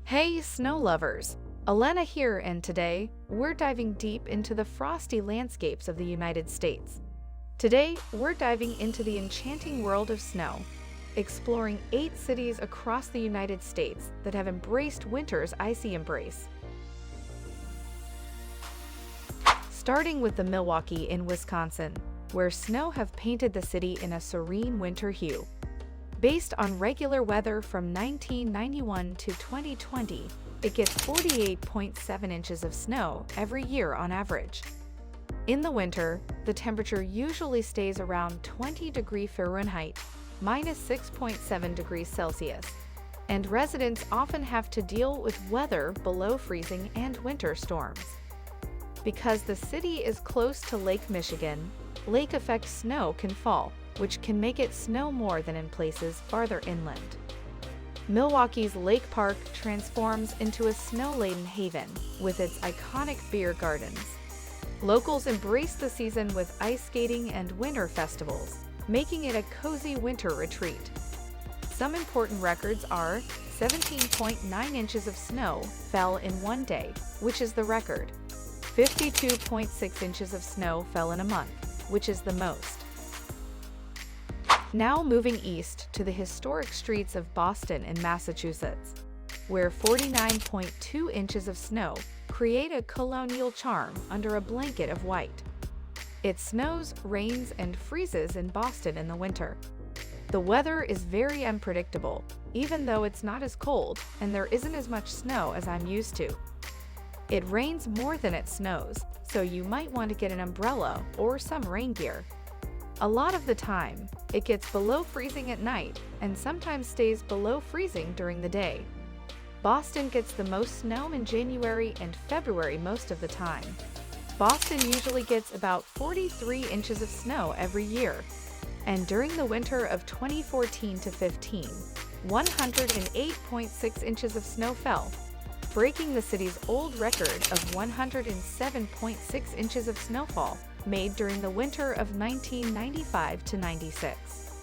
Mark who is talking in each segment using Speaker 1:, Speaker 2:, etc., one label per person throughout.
Speaker 1: Hey, snow lovers! Elena here, and today, we're diving deep into the frosty landscapes of the United States. Today, we're diving into the enchanting world of snow, exploring 8 cities across the United States that have embraced winter's icy embrace. Starting with the Milwaukee in Wisconsin, where snow have painted the city in a serene winter hue. Based on regular weather from 1991 to 2020, it gets 48.7 inches of snow every year on average. In the winter, the temperature usually stays around 20 degrees Fahrenheit, minus 6.7 degrees Celsius, and residents often have to deal with weather below freezing and winter storms. Because the city is close to Lake Michigan, lake effect snow can fall, which can make it snow more than in places farther inland. Milwaukee's Lake Park transforms into a snow-laden haven with its iconic beer gardens. Locals embrace the season with ice skating and winter festivals, making it a cozy winter retreat. Some important records are 17.9 inches of snow fell in one day, which is the record. 52.6 inches of snow fell in a month, which is the most. Now moving east to the historic streets of Boston in Massachusetts, where 49.2 inches of snow create a colonial charm under a blanket of white. It snows, rains, and freezes in Boston in the winter. The weather is very unpredictable, even though it's not as cold and there isn't as much snow as I'm used to. It rains more than it snows, so you might want to get an umbrella or some rain gear. A lot of the time, it gets below freezing at night and sometimes stays below freezing during the day. Boston gets the most snow in January and February most of the time. Boston usually gets about 43 inches of snow every year, and during the winter of 2014 to 15, 108.6 inches of snow fell, breaking the city's old record of 107.6 inches of snowfall made during the winter of 1995 to 96.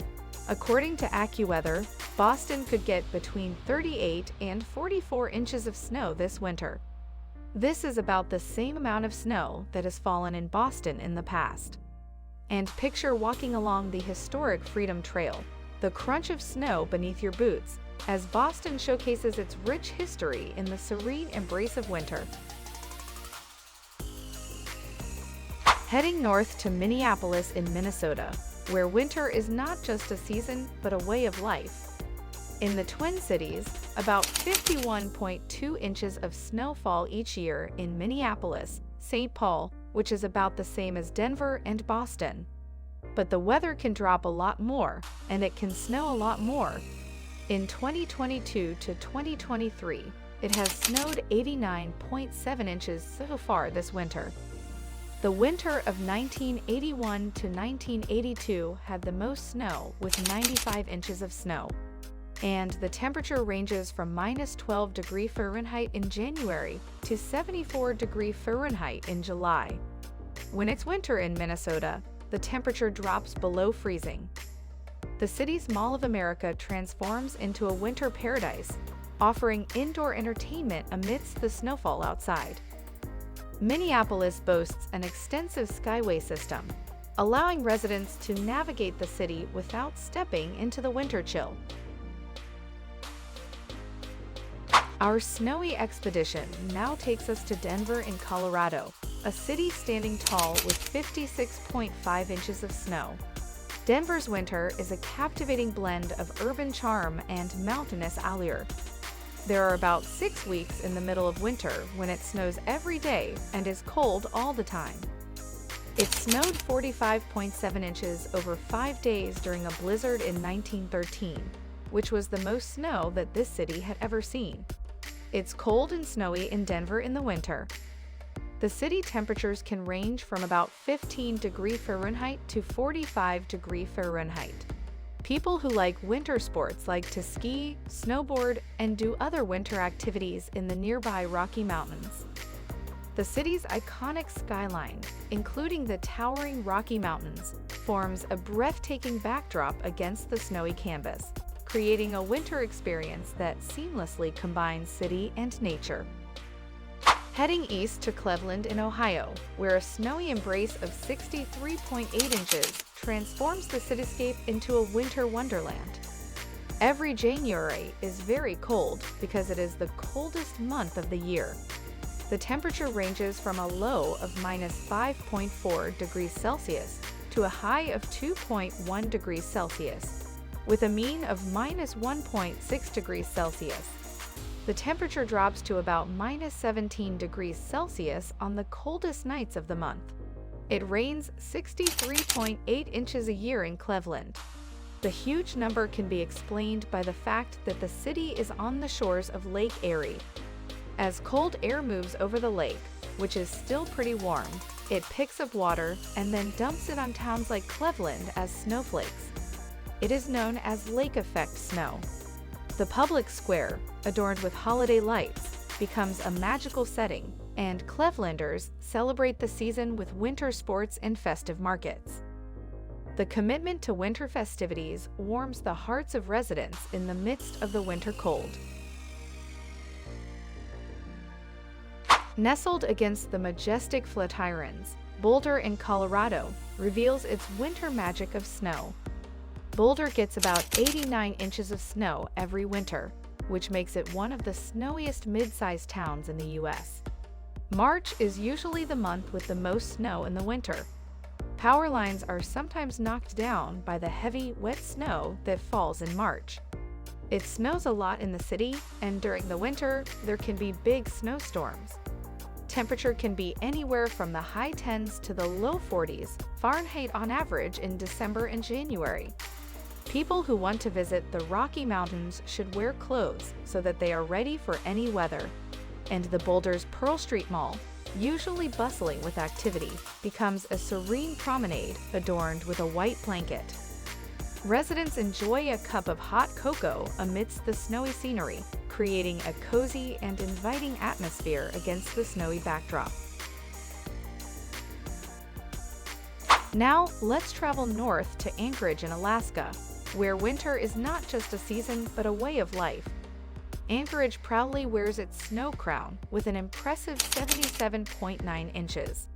Speaker 1: According to AccuWeather, Boston could get between 38 and 44 inches of snow this winter. This is about the same amount of snow that has fallen in Boston in the past. And picture walking along the historic Freedom Trail, the crunch of snow beneath your boots, as Boston showcases its rich history in the serene embrace of winter. Heading north to Minneapolis in Minnesota, where winter is not just a season but a way of life. In the Twin Cities, about 51.2 inches of snowfall each year in Minneapolis, St. Paul, which is about the same as Denver and Boston. But the weather can drop a lot more, and it can snow a lot more. In 2022 to 2023, it has snowed 89.7 inches so far this winter. The winter of 1981 to 1982 had the most snow with 95 inches of snow. And the temperature ranges from minus 12 degrees Fahrenheit in January to 74 degrees Fahrenheit in July. When it's winter in Minnesota, the temperature drops below freezing. The city's Mall of America transforms into a winter paradise, offering indoor entertainment amidst the snowfall outside. Minneapolis boasts an extensive skyway system, allowing residents to navigate the city without stepping into the winter chill. Our snowy expedition now takes us to Denver in Colorado, a city standing tall with 56.5 inches of snow. Denver's winter is a captivating blend of urban charm and mountainous allure. There are about 6 weeks in the middle of winter when it snows every day and is cold all the time. It snowed 45.7 inches over 5 days during a blizzard in 1913, which was the most snow that this city had ever seen. It's cold and snowy in Denver in the winter. The city temperatures can range from about 15 degrees Fahrenheit to 45 degrees Fahrenheit. People who like winter sports like to ski, snowboard, and do other winter activities in the nearby Rocky Mountains. The city's iconic skyline, including the towering Rocky Mountains, forms a breathtaking backdrop against the snowy canvas, creating a winter experience that seamlessly combines city and nature. Heading east to Cleveland in Ohio, where a snowy embrace of 63.8 inches transforms the cityscape into a winter wonderland. Every January is very cold because it is the coldest month of the year. The temperature ranges from a low of -5.4 degrees Celsius to a high of 2.1 degrees Celsius, with a mean of -1.6 degrees Celsius. The temperature drops to about -17 degrees Celsius on the coldest nights of the month. It rains 63.8 inches a year in Cleveland. The huge number can be explained by the fact that the city is on the shores of Lake Erie. As cold air moves over the lake, which is still pretty warm, it picks up water and then dumps it on towns like Cleveland as snowflakes. It is known as lake effect snow. The public square, adorned with holiday lights, becomes a magical setting, and Clevelanders celebrate the season with winter sports and festive markets. The commitment to winter festivities warms the hearts of residents in the midst of the winter cold. Nestled against the majestic Flatirons, Boulder in Colorado reveals its winter magic of snow. Boulder gets about 89 inches of snow every winter, which makes it one of the snowiest mid-sized towns in the U.S. March is usually the month with the most snow in the winter. Power lines are sometimes knocked down by the heavy, wet snow that falls in March. It snows a lot in the city, and during the winter, there can be big snowstorms. Temperature can be anywhere from the high 10s to the low 40s Fahrenheit on average in December and January. People who want to visit the Rocky Mountains should wear clothes so that they are ready for any weather. And the Boulder's Pearl Street Mall, usually bustling with activity, becomes a serene promenade adorned with a white blanket. Residents enjoy a cup of hot cocoa amidst the snowy scenery, creating a cozy and inviting atmosphere against the snowy backdrop. Now, let's travel north to Anchorage in Alaska, where winter is not just a season but a way of life. Anchorage proudly wears its snow crown with an impressive 77.9 inches.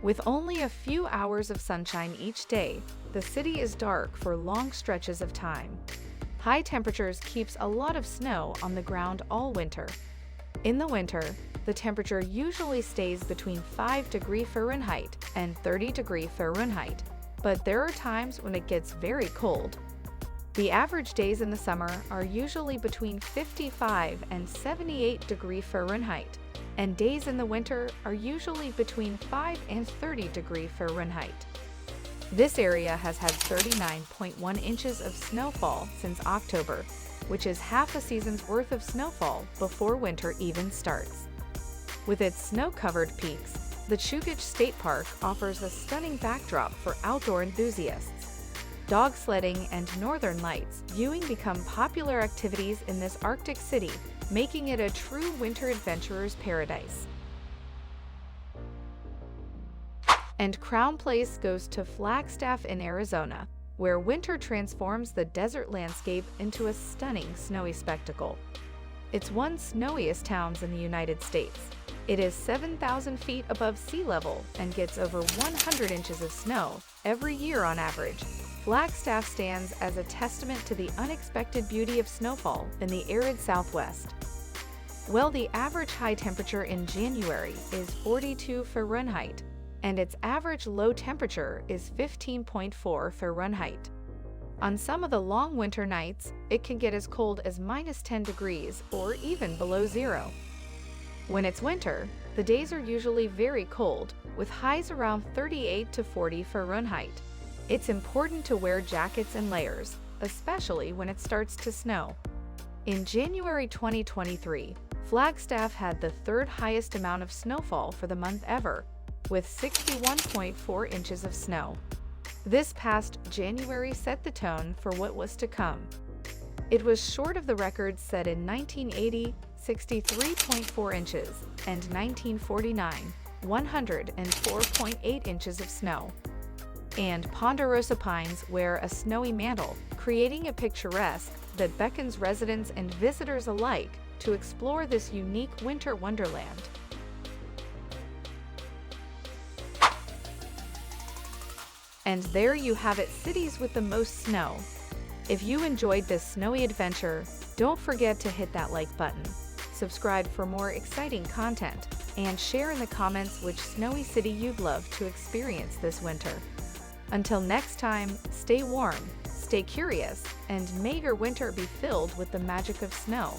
Speaker 1: With only a few hours of sunshine each day, the city is dark for long stretches of time. High temperatures keeps a lot of snow on the ground all winter. In the winter, the temperature usually stays between 5 degrees Fahrenheit and 30 degrees Fahrenheit, but there are times when it gets very cold. The average days in the summer are usually between 55 and 78 degrees Fahrenheit, and days in the winter are usually between 5 and 30 degrees Fahrenheit. This area has had 39.1 inches of snowfall since October, which is half a season's worth of snowfall before winter even starts. With its snow-covered peaks, the Chugach State Park offers a stunning backdrop for outdoor enthusiasts. Dog sledding and northern lights viewing become popular activities in this Arctic city, making it a true winter adventurer's paradise. And Crown Place goes to Flagstaff in Arizona, where winter transforms the desert landscape into a stunning snowy spectacle. It's one of the snowiest towns in the United States. It is 7,000 feet above sea level and gets over 100 inches of snow every year on average. Flagstaff stands as a testament to the unexpected beauty of snowfall in the arid Southwest. Well, the average high temperature in January is 42 Fahrenheit, and its average low temperature is 15.4 Fahrenheit. On some of the long winter nights, it can get as cold as -10 degrees or even below zero. When it's winter, the days are usually very cold, with highs around 38 to 40 Fahrenheit. It's important to wear jackets and layers, especially when it starts to snow. In January 2023, Flagstaff had the third highest amount of snowfall for the month ever, with 61.4 inches of snow. This past January set the tone for what was to come. It was short of the records set in 1980, 63.4 inches, and 1949, 104.8 inches of snow. And Ponderosa pines wear a snowy mantle, creating a picturesque, that beckons residents and visitors alike to explore this unique winter wonderland. And there you have it, cities with the most snow. If you enjoyed this snowy adventure, don't forget to hit that like button, subscribe for more exciting content, and share in the comments which snowy city you'd love to experience this winter. Until next time, stay warm, stay curious, and may your winter be filled with the magic of snow.